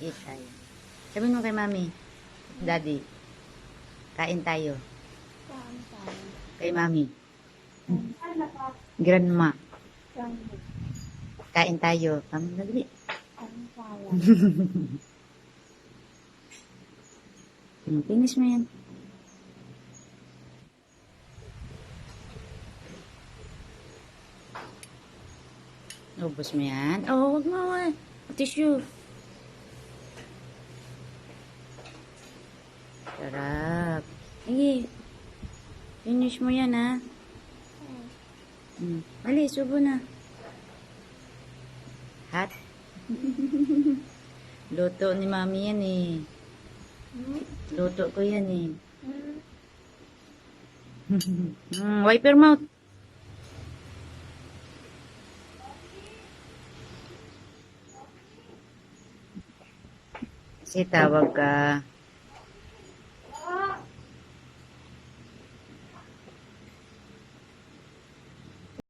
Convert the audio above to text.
Eat tayo. Sabihin mo kay mami, daddy, kain tayo. Saan tayo? Kay mami, Saan na pa? grandma, Saan? kain tayo. Kami dali. Saan tayo? Finish mo yan. Ubus mo yan. Oh, wag mo. Tissue. Sarap. Sige. Finish mo yan, ha? Mali, subo na. Hot. Luto ni mami yan, eh. Luto ko yan, eh. Wipe your mouth. Kasi tawag ka.